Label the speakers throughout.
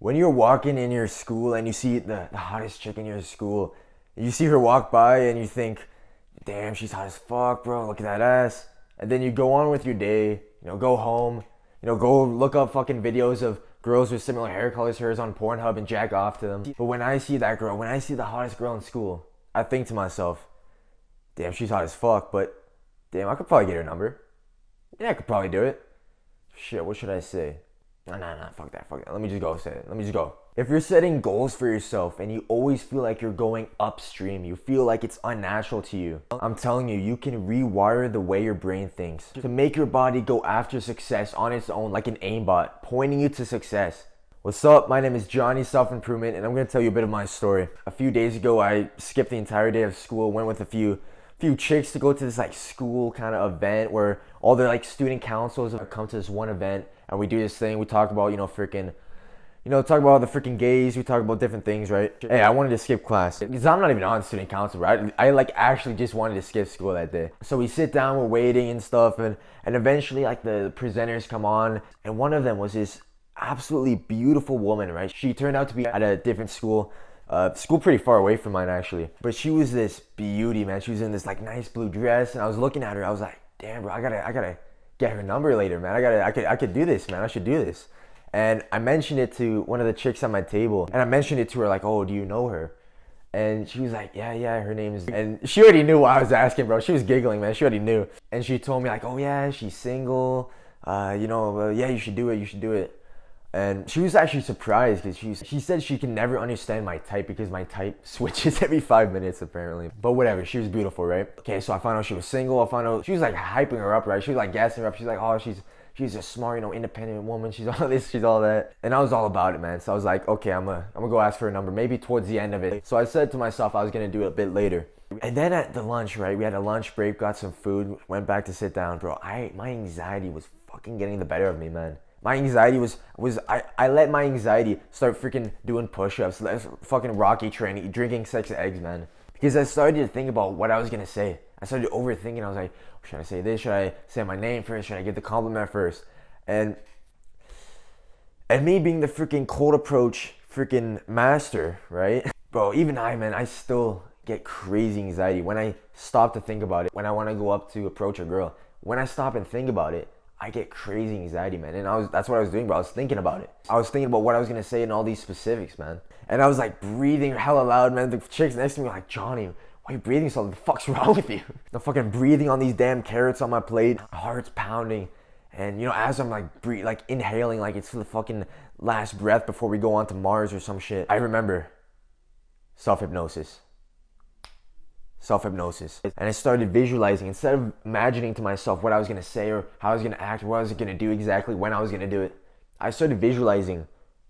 Speaker 1: When you're walking in your school and you see the hottest chick in your school, you see her walk by and you think, damn, she's hot as fuck, bro, look at that ass. And then you go on with your day, go home, go look up fucking videos of girls with similar hair colors to hers on Pornhub and jack off to them. But when I see that girl, when I see the hottest girl in school, I think to myself, damn, she's hot as fuck, but damn, I could probably get her number. Yeah, I could probably do it. Shit, what should I say? Nah, fuck that. Let me just go say it. Let me just go. If you're setting goals for yourself and you always feel like you're going upstream, you feel like it's unnatural to you, I'm telling you, you can rewire the way your brain thinks to make your body go after success on its own like an aimbot, pointing you to success. What's up? My name is Johnny Self-Improvement, and I'm going to tell you a bit of my story. A few days ago, I skipped the entire day of school, went with a few chicks to go to this like school kind of event where all the like student councils come to this one event, and we do this thing. We talk about, talk about the freaking gays. We talk about different things, right? Hey, I wanted to skip class because I'm not even on student council, right? I like actually just wanted to skip school that day. So we sit down, we're waiting and stuff, and eventually like the presenters come on, and one of them was this absolutely beautiful woman, right? She turned out to be at a different school. School pretty far away from mine actually, but she was this beauty, man. She was in this like nice blue dress, and I was looking at her. I was like, damn, bro, I gotta get her number later, man. I could do this, man. I should do this. And I mentioned it to one of the chicks at my table, and I mentioned it to her like, oh, do you know her? And she was like, yeah, her name is, and she already knew what I was asking, bro. She was giggling, man. She already knew, and she told me like, oh yeah, she's single. Yeah, you should do it. And she was actually surprised because she said she can never understand my type because my type switches every 5 minutes apparently. But whatever, she was beautiful, right? Okay, so I found out she was single. I found out she was like hyping her up, right? She was like gassing her up. She's like, oh, she's a smart, independent woman. She's all this, she's all that. And I was all about it, man. So I was like, okay, I'm gonna go ask for her number, maybe towards the end of it. So I said to myself I was gonna do it a bit later. And then at the lunch, right? We had a lunch break, got some food, went back to sit down, bro. My anxiety was fucking getting the better of me, man. My anxiety I let my anxiety start freaking doing push-ups, fucking Rocky training, drinking 6 eggs, man. Because I started to think about what I was gonna say. I started overthinking. I was like, should I say this? Should I say my name first? Should I give the compliment first? And me being the freaking cold approach freaking master, right? Bro, even I still get crazy anxiety when I stop to think about it. When I want to go up to approach a girl, when I stop and think about it, I get crazy anxiety, man. And that's what I was doing, bro. I was thinking about it. I was thinking about what I was gonna say and all these specifics, man. And I was like breathing hella loud, man. The chicks next to me were like, Johnny, why are you breathing so loud? What the fuck's wrong with you? I'm fucking breathing on these damn carrots on my plate. My heart's pounding. And as I'm like inhaling like it's the fucking last breath before we go on to Mars or some shit. I remember self-hypnosis. And I started visualizing. Instead of imagining to myself what I was going to say or how I was going to act, what I was going to do exactly, when I was going to do it, I started visualizing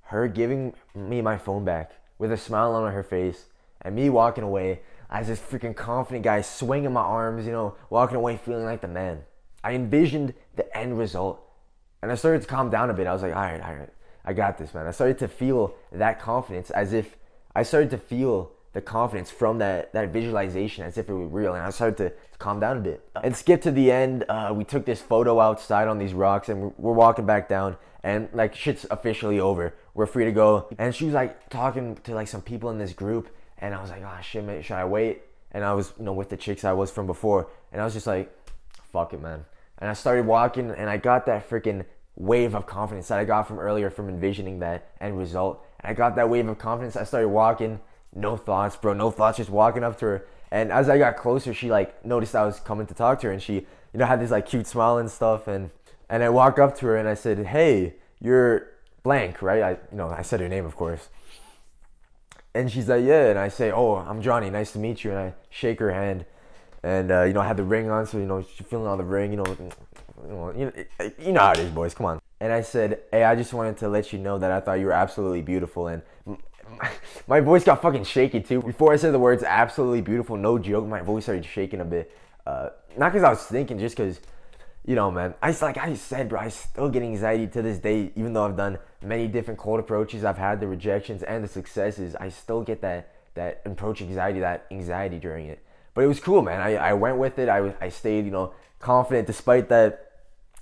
Speaker 1: her giving me my phone back with a smile on her face and me walking away as this freaking confident guy, swinging my arms, walking away feeling like the man. I envisioned the end result, and I started to calm down a bit. I was like, all right, I got this, man. I started to feel that confidence as if I started to feel the confidence from that visualization as if it were real, and I started to calm down a bit. And skip to the end, we took this photo outside on these rocks, and we're walking back down, and like shit's officially over. We're free to go. And she was like talking to like some people in this group, and I was like, oh shit, man, should I wait? And I was, with the chicks I was from before, and I was just like, fuck it, man. And I started walking, and I got that freaking wave of confidence that I got from earlier from envisioning that end result. And I got that wave of confidence. I started walking. No thoughts, bro. No thoughts. Just walking up to her. And as I got closer, she like noticed I was coming to talk to her, and she, had this like cute smile and stuff. And I walked up to her and I said, "Hey, you're blank, right?" I said her name, of course. And she's like, "Yeah." And I say, "Oh, I'm Johnny. Nice to meet you." And I shake her hand, and I had the ring on, so she's feeling all the ring. You know how it is, boys. Come on. And I said, "Hey, I just wanted to let you know that I thought you were absolutely beautiful." And my voice got fucking shaky too. Before I said the words absolutely beautiful, no joke, my voice started shaking a bit. Not because I was thinking, just because, man, like I said, bro, I still get anxiety to this day. Even though I've done many different cold approaches, I've had the rejections and the successes, I still get that approach anxiety, that anxiety during it. But it was cool, man. I went with it. I stayed, confident despite that.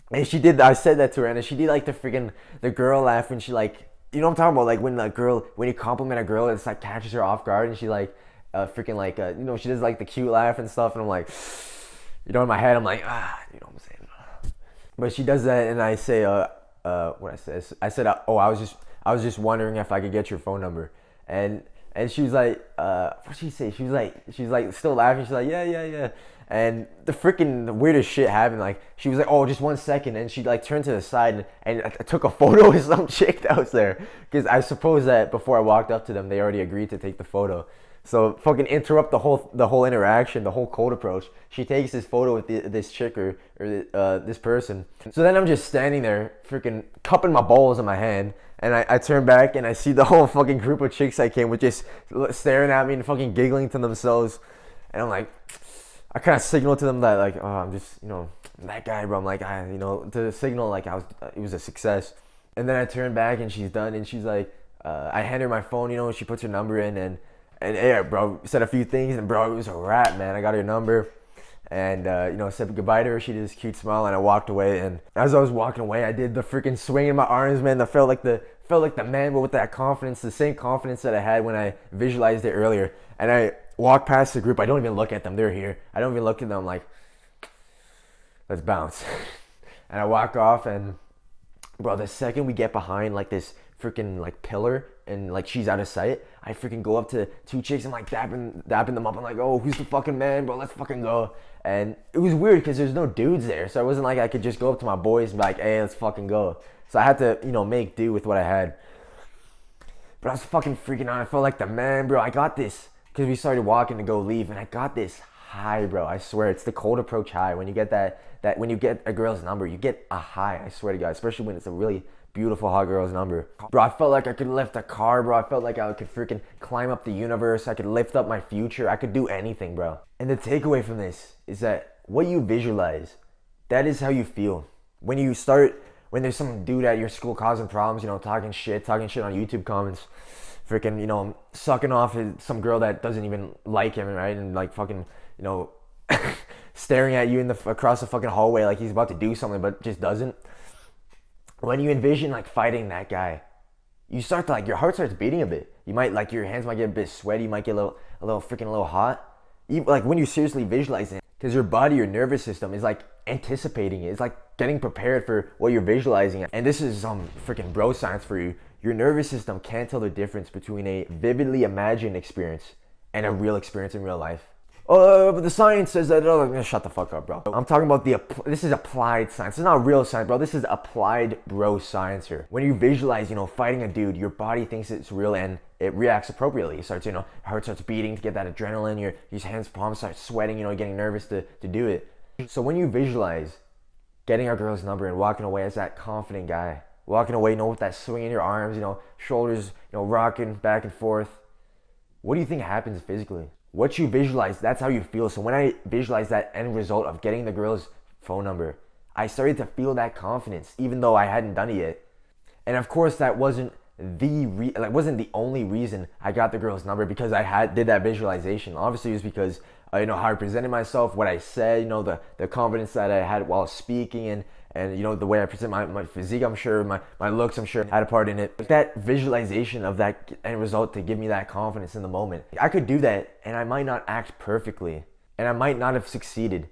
Speaker 1: And I said that to her, and she did like the girl laugh when she like you know what I'm talking about? Like when you compliment a girl, it's like catches her off guard, and she like, freaking like, you know, she does like the cute laugh and stuff, and I'm like, you know, in my head, I'm like, you know what I'm saying? But she does that, and I say, what I said, oh, I was just wondering if I could get your phone number, and she was like, what did she say? She was like still laughing. She's like, yeah. And the weirdest shit happened. Like, she was like, oh, just 1 second. And she like turned to the side and I took a photo with some chick that was there. Because I suppose that before I walked up to them, they already agreed to take the photo. So fucking interrupt the whole interaction, the whole cold approach. She takes this photo with this chick or this person. So then I'm just standing there, freaking cupping my balls in my hand. And I turn back and I see the whole fucking group of chicks I came with just staring at me and fucking giggling to themselves. And I'm like, I kind of signaled to them that like, oh, I'm just, you know, that guy, bro. I'm like, you know, to signal like it was a success. And then I turn back and she's done and she's like, I hand her my phone, you know, she puts her number in and yeah, bro, said a few things and bro, it was a wrap, man. I got her number and, you know, said goodbye to her. She did this cute smile and I walked away. And as I was walking away, I did the freaking swing in my arms, man. That felt like the man, but with that confidence, the same confidence that I had when I visualized it earlier. And I walk past the group. I don't even look at them. They're here. I don't even look at them. I'm like, let's bounce. And I walk off and bro, the second we get behind like this freaking like pillar and like she's out of sight, I freaking go up to two chicks and like dapping them up. I'm like, oh, who's the fucking man, bro? Let's fucking go. And it was weird because there's no dudes there. So it wasn't like I could just go up to my boys and be like, hey, let's fucking go. So I had to, you know, make do with what I had. But I was fucking freaking out. I felt like the man, bro. I got this. Because we started walking to go leave, and I got this high, bro. I swear, it's the cold approach high. When you get that when you get a girl's number, you get a high. I swear to God, especially when it's a really beautiful hot girl's number. Bro, I felt like I could lift a car, bro. I felt like I could freaking climb up the universe. I could lift up my future. I could do anything, bro. And the takeaway from this is that what you visualize, that is how you feel. When there's some dude at your school causing problems, you know, talking shit on YouTube comments, freaking, you know, sucking off some girl that doesn't even like him, right? And like fucking, you know, staring at you across the fucking hallway like he's about to do something but just doesn't. When you envision like fighting that guy, you start to like, your heart starts beating a bit. You might like, your hands might get a bit sweaty, you might get a little hot. Like when you seriously visualize it, because your body, your nervous system is like anticipating it. It's like getting prepared for what you're visualizing. And this is some freaking bro science for you. Your nervous system can't tell the difference between a vividly imagined experience and a real experience in real life. Oh, but the science says that. Oh, shut the fuck up, bro. I'm talking about this is applied science. It's not real science, bro. This is applied bro science here. When you visualize, you know, fighting a dude, your body thinks it's real and it reacts appropriately. It starts, you know, heart starts beating to get that adrenaline. Your hands, palms start sweating, you know, getting nervous to do it. So when you visualize getting a girl's number and walking away as that confident guy, walking away, you know, with that swing in your arms, you know, shoulders, you know, rocking back and forth, what do you think happens physically? What you visualize, that's how you feel. So when I visualized that end result of getting the girl's phone number, I started to feel that confidence, even though I hadn't done it yet. And of course, that wasn't wasn't the only reason I got the girl's number, because I did that visualization. Obviously, it was because you know, how I presented myself, what I said, you know, the confidence that I had while speaking, and you know, the way I present my physique, I'm sure, my looks, I'm sure, had a part in it. But that visualization of that end result to give me that confidence in the moment, I could do that, and I might not act perfectly, and I might not have succeeded.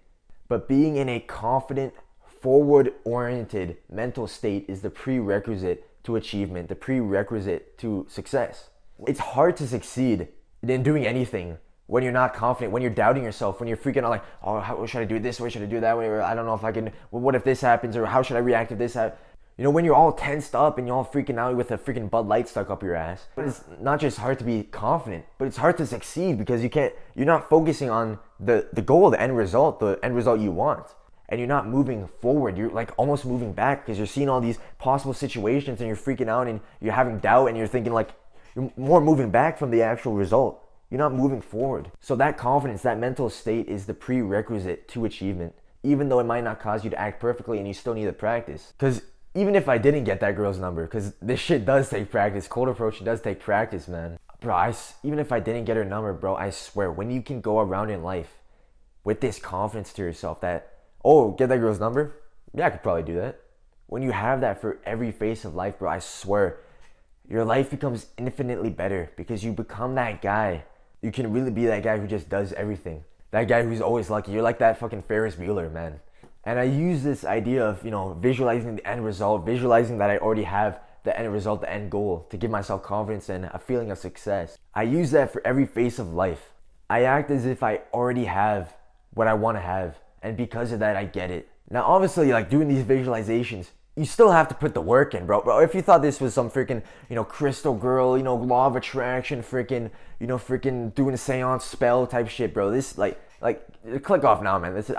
Speaker 1: But being in a confident, forward-oriented mental state is the prerequisite to achievement, the prerequisite to success. It's hard to succeed in doing anything when you're not confident, when you're doubting yourself, when you're freaking out like, oh, how should I do this? What should I do that way? Or I don't know if I can, well, what if this happens? Or how should I react if this happens? You know, when you're all tensed up and you're all freaking out with a freaking Bud Light stuck up your ass. But it's not just hard to be confident, but it's hard to succeed because you're not focusing on the goal, the end result you want. And you're not moving forward. You're like almost moving back because you're seeing all these possible situations and you're freaking out and you're having doubt and you're thinking like, you're more moving back from the actual result. You're not moving forward. So that confidence, that mental state is the prerequisite to achievement, even though it might not cause you to act perfectly and you still need to practice. Because even if I didn't get that girl's number, because this shit does take practice, cold approach does take practice, man. Bro, even if I didn't get her number, bro, I swear, when you can go around in life with this confidence to yourself that, oh, get that girl's number? Yeah, I could probably do that. When you have that for every phase of life, bro, I swear, your life becomes infinitely better because you become that guy. You can really be that guy who just does everything. That guy who's always lucky. You're like that fucking Ferris Bueller, man. And I use this idea of, visualizing the end result, visualizing that I already have the end result, the end goal, to give myself confidence and a feeling of success. I use that for every phase of life. I act as if I already have what I want to have, and because of that, I get it. Now, obviously, like doing these visualizations, you still have to put the work in, bro. Bro, if you thought this was some freaking, crystal girl, law of attraction, freaking doing a seance spell type shit, bro. This, like, click off now, man. This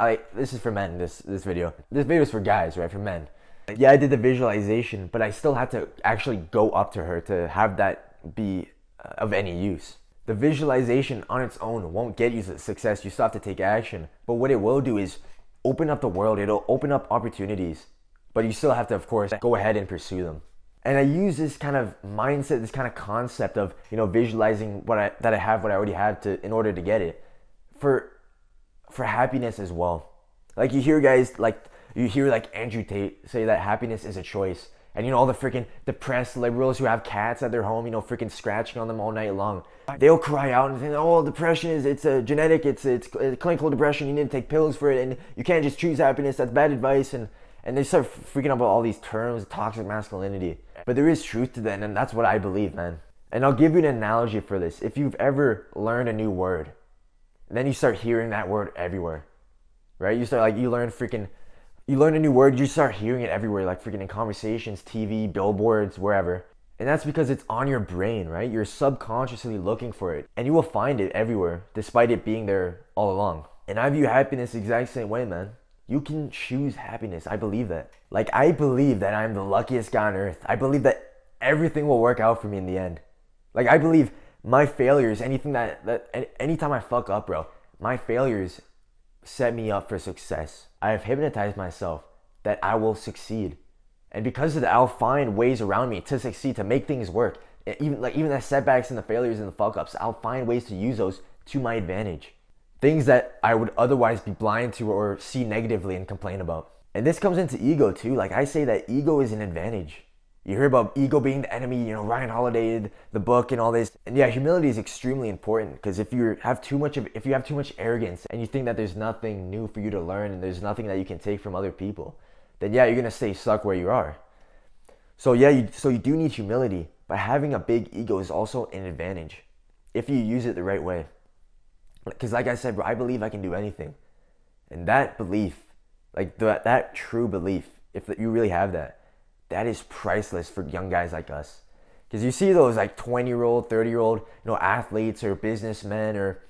Speaker 1: is for men, this video. This video is for guys, right? For men. Yeah, I did the visualization, but I still had to actually go up to her to have that be of any use. The visualization on its own won't get you success. You still have to take action. But what it will do is open up the world. It'll open up opportunities. But you still have to, of course, go ahead and pursue them. And I use this kind of mindset, this kind of concept of, visualizing that I have what I already have in order to get it for happiness as well. Like you hear guys like Andrew Tate say that happiness is a choice. And all the freaking depressed liberals who have cats at their home, freaking scratching on them all night long. They'll cry out and say, oh, depression it's a genetic, it's clinical depression, you need to take pills for it, and you can't just choose happiness, that's bad advice, and they start freaking out about all these terms, toxic masculinity. But there is truth to that, and that's what I believe, man. And I'll give you an analogy for this. If you've ever learned a new word, then you start hearing that word everywhere, right? You learn a new word, you start hearing it everywhere, like freaking in conversations, TV, billboards, wherever. And that's because it's on your brain, right? You're subconsciously looking for it. And you will find it everywhere, despite it being there all along. And I view happiness the exact same way, man. You can choose happiness. I believe that. Like, I believe that I'm the luckiest guy on earth. I believe that everything will work out for me in the end. Like, I believe my failures, anytime I fuck up, bro, my failures set me up for success. I have hypnotized myself that I will succeed. And because of that, I'll find ways around me to succeed, to make things work. Even the setbacks and the failures and the fuck-ups, I'll find ways to use those to my advantage. Things that I would otherwise be blind to or see negatively and complain about. And this comes into ego too. Like I say that ego is an advantage. You hear about ego being the enemy, Ryan Holiday, the book and all this. And yeah, humility is extremely important, because if you have too much arrogance and you think that there's nothing new for you to learn and there's nothing that you can take from other people, then yeah, you're going to stay stuck where you are. So yeah, you do need humility, but having a big ego is also an advantage if you use it the right way. Because like I said, bro, I believe I can do anything. And that belief, like that true belief, if you really have that, that is priceless for young guys like us. Because you see those like 20-year-old, 30-year-old, athletes or businessmen or,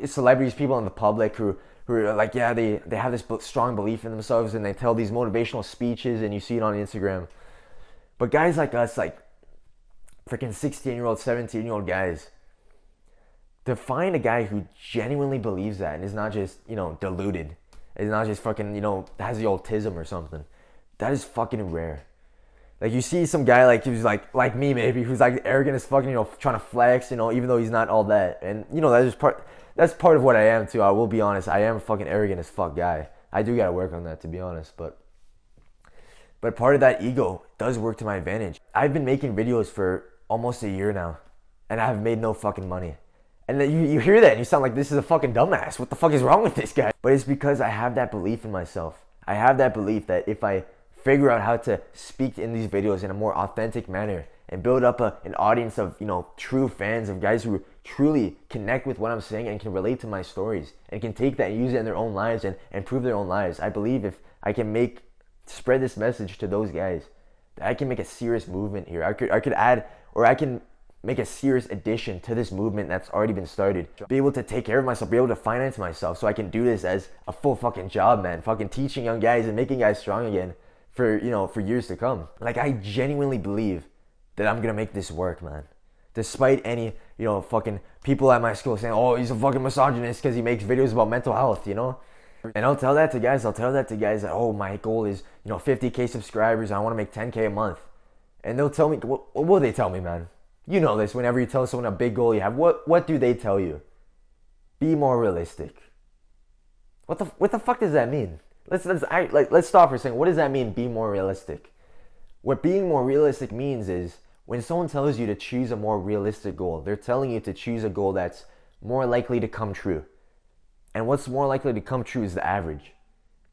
Speaker 1: celebrities, people in the public who are like, yeah, they have this strong belief in themselves and they tell these motivational speeches and you see it on Instagram. But guys like us, like freaking 16-year-old, 17-year-old guys, to find a guy who genuinely believes that and is not just, deluded, is not just fucking, has the autism or something, that is fucking rare. Like you see some guy like who's like me maybe, who's like arrogant as fucking, trying to flex, even though he's not all that. And that's part of what I am too. I will be honest, I am a fucking arrogant as fuck guy. I do gotta work on that, to be honest, but part of that ego does work to my advantage. I've been making videos for almost a year now, and I have made no fucking money. And then you hear that and you sound like this is a fucking dumbass. What the fuck is wrong with this guy? But it's because I have that belief in myself. I have that belief that if I figure out how to speak in these videos in a more authentic manner and build up an audience of, true fans, of guys who truly connect with what I'm saying and can relate to my stories and can take that and use it in their own lives and improve their own lives. I believe if I can spread this message to those guys, that I can make a serious movement here. I can make a serious addition to this movement that's already been started. Be able to take care of myself, be able to finance myself so I can do this as a full fucking job, man. Fucking teaching young guys and making guys strong again for years to come. Like, I genuinely believe that I'm gonna make this work, man. Despite any, fucking people at my school saying, oh, he's a fucking misogynist because he makes videos about mental health, And I'll tell that to guys that, oh, my goal is, 50K subscribers, and I want to make 10K a month. And they'll tell me, what will they tell me, man? You know this, whenever you tell someone a big goal you have, what do they tell you? Be more realistic. What the fuck does that mean? Let's stop for a second. What does that mean, be more realistic? What being more realistic means is When someone tells you to choose a more realistic goal, they're telling you to choose a goal that's more likely to come true. And what's more likely to come true is the average.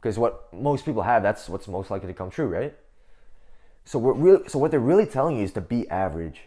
Speaker 1: Because what most people have, that's what's most likely to come true, right? So what they're really telling you is to be average.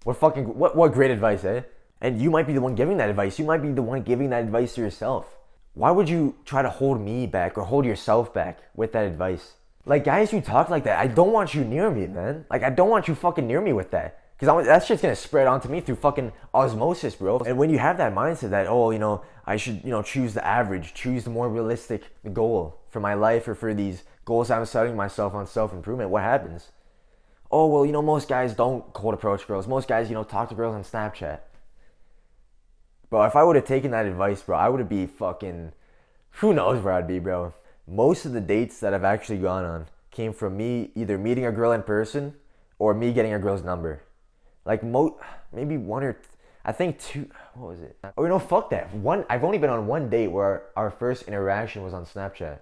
Speaker 1: What great advice, eh? And you might be the one giving that advice. You might be the one giving that advice to yourself. Why would you try to hold me back or hold yourself back with that advice? Like, guys who talk like that, I don't want you near me, man. Like, I don't want you fucking near me with that. Because that shit's gonna spread onto me through fucking osmosis, bro. And when you have that mindset that, oh, I should, choose the average, choose the more realistic goal for my life or for these goals I'm setting myself on self-improvement, what happens? Oh, well, most guys don't cold approach girls. Most guys, talk to girls on Snapchat. Bro, if I would have taken that advice, bro, I would be fucking, who knows where I'd be, bro. Most of the dates that I've actually gone on came from me either meeting a girl in person or me getting a girl's number. Like, maybe one or, I think two, what was it? Oh, fuck that. I've only been on one date where our first interaction was on Snapchat.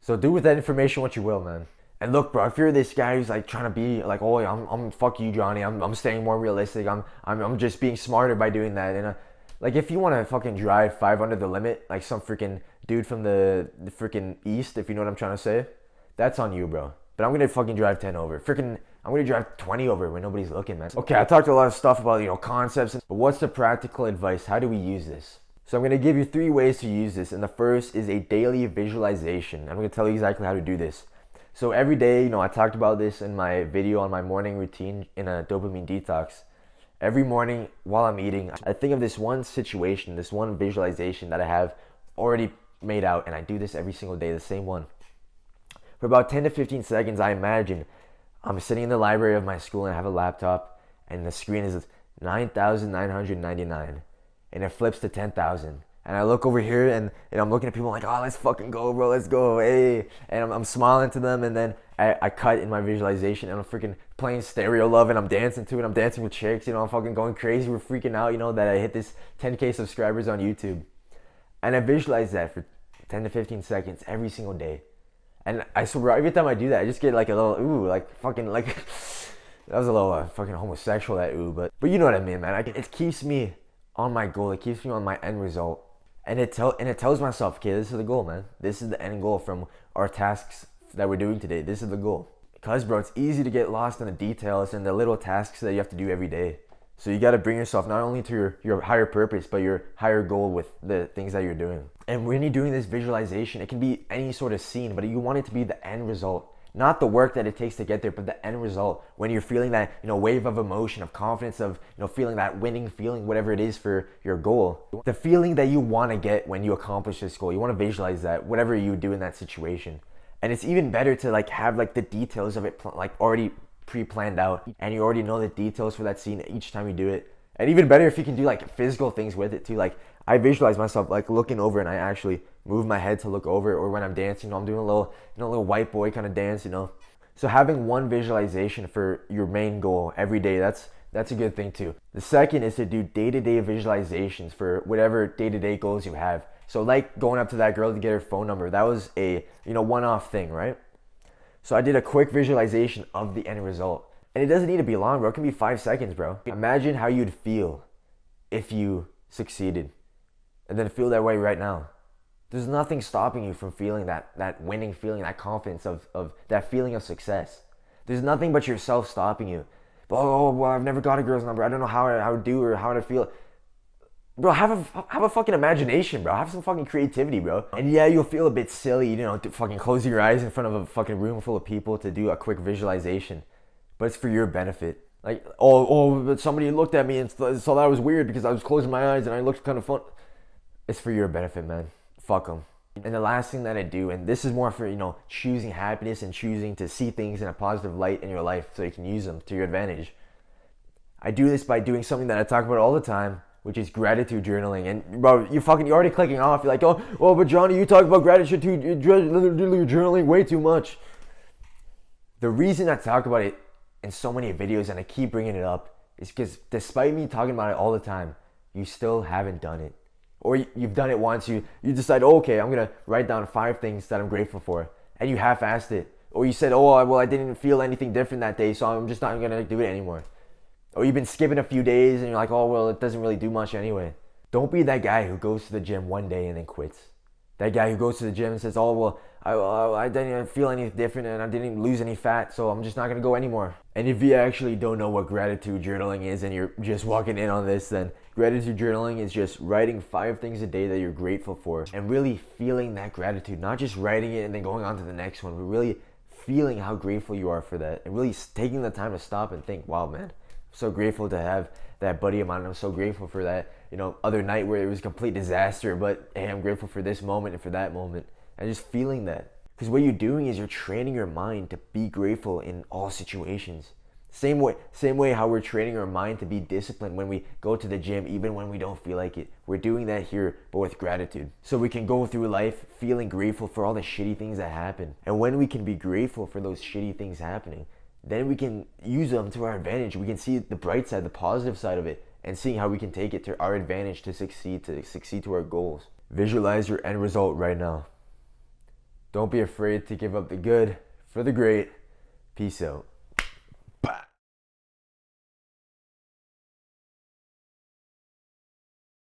Speaker 1: So do with that information what you will, man. And look, bro, if you're this guy who's like trying to be like, oh, I'm fuck you, Johnny. I'm staying more realistic. I'm just being smarter by doing that. And like, if you want to fucking drive 5 under the limit, like some freaking dude from the freaking east, if you know what I'm trying to say, that's on you, bro. But I'm gonna fucking drive 10 over. I'm gonna drive 20 over when nobody's looking, man. Okay, I talked a lot of stuff about, concepts, but what's the practical advice? How do we use this? So I'm gonna give you 3 ways to use this, and the first is a daily visualization. I'm gonna tell you exactly how to do this. So every day, I talked about this in my video on my morning routine in a dopamine detox. Every morning while I'm eating, I think of this one situation, this one visualization that I have already made out, and I do this every single day, the same one. For about 10 to 15 seconds, I imagine I'm sitting in the library of my school and I have a laptop, and the screen is 9,999, and it flips to 10,000. And I look over here and I'm looking at people like, oh, let's fucking go, bro, let's go, hey. And I'm smiling to them, and then I cut in my visualization and I'm freaking playing Stereo Love and I'm dancing to it. I'm dancing with chicks, I'm fucking going crazy. We're freaking out, that I hit this 10K subscribers on YouTube. And I visualize that for 10 to 15 seconds every single day. And I swear, every time I do that, I just get like a little, ooh, like fucking, like, that was a little fucking homosexual, that ooh, but you know what I mean, man. It keeps me on my goal. It keeps me on my end result. And it tells myself, okay, this is the goal, man. This is the end goal from our tasks that we're doing today. This is the goal. Because, bro, it's easy to get lost in the details and the little tasks that you have to do every day. So you got to bring yourself not only to your higher purpose, but your higher goal with the things that you're doing. And when you're doing this visualization, it can be any sort of scene, but you want it to be the end result. Not the work that it takes to get there, but the end result. When you're feeling that, wave of emotion, of confidence, of, feeling that winning feeling, whatever it is for your goal. The feeling that you want to get when you accomplish this goal. You want to visualize that, whatever you do in that situation. And it's even better to have the details of it already pre-planned out. And you already know the details for that scene each time you do it. And even better if you can do physical things with it too. I visualize myself looking over, and I actually move my head to look over, or when I'm dancing, I'm doing a little white boy kind of dance, So having one visualization for your main goal every day, that's a good thing too. The second is to do day-to-day visualizations for whatever day-to-day goals you have. So going up to that girl to get her phone number, that was a one-off thing, right? So I did a quick visualization of the end result. And it doesn't need to be long, bro. It can be 5 seconds, bro. Imagine how you'd feel if you succeeded. And then feel that way right now. There's nothing stopping you from feeling that winning feeling, that confidence of that feeling of success. There's nothing but yourself stopping you. Oh, well, I've never got a girl's number. I don't know how to do or how to feel. Bro, have a fucking imagination, bro. Have some fucking creativity, bro. And yeah, you'll feel a bit silly, to fucking close your eyes in front of a fucking room full of people to do a quick visualization. But it's for your benefit. But somebody looked at me and so that was weird because I was closing my eyes and I looked kind of fun. It's for your benefit, man. Fuck them. And the last thing that I do, and this is more for, choosing happiness and choosing to see things in a positive light in your life so you can use them to your advantage. I do this by doing something that I talk about all the time, which is gratitude journaling. And bro, you're already clicking off. You're like, oh, but Johnny, you talk about gratitude too. You're journaling way too much. The reason I talk about it in so many videos and I keep bringing it up is because despite me talking about it all the time, you still haven't done it. Or you've done it once, you decide, okay, I'm going to write down 5 things that I'm grateful for. And you half-assed it. Or you said, oh, well, I didn't feel anything different that day, so I'm just not going to do it anymore. Or you've been skipping a few days and you're like, oh, well, it doesn't really do much anyway. Don't be that guy who goes to the gym one day and then quits. That guy who goes to the gym and says, oh, well, I didn't feel any different and I didn't lose any fat, so I'm just not going to go anymore. And if you actually don't know what gratitude journaling is and you're just walking in on this, then gratitude journaling is just writing 5 things a day that you're grateful for and really feeling that gratitude. Not just writing it and then going on to the next one, but really feeling how grateful you are for that and really taking the time to stop and think, wow, man, I'm so grateful to have that buddy of mine. I'm so grateful for that, other night where it was a complete disaster, but hey, I'm grateful for this moment and for that moment. And just feeling that. Because what you're doing is you're training your mind to be grateful in all situations. Same way how we're training our mind to be disciplined when we go to the gym, even when we don't feel like it. We're doing that here, but with gratitude. So we can go through life feeling grateful for all the shitty things that happen. And when we can be grateful for those shitty things happening, then we can use them to our advantage. We can see the bright side, the positive side of it, and seeing how we can take it to our advantage to succeed to our goals. Visualize your end result right now. Don't be afraid to give up the good for the great. Peace out.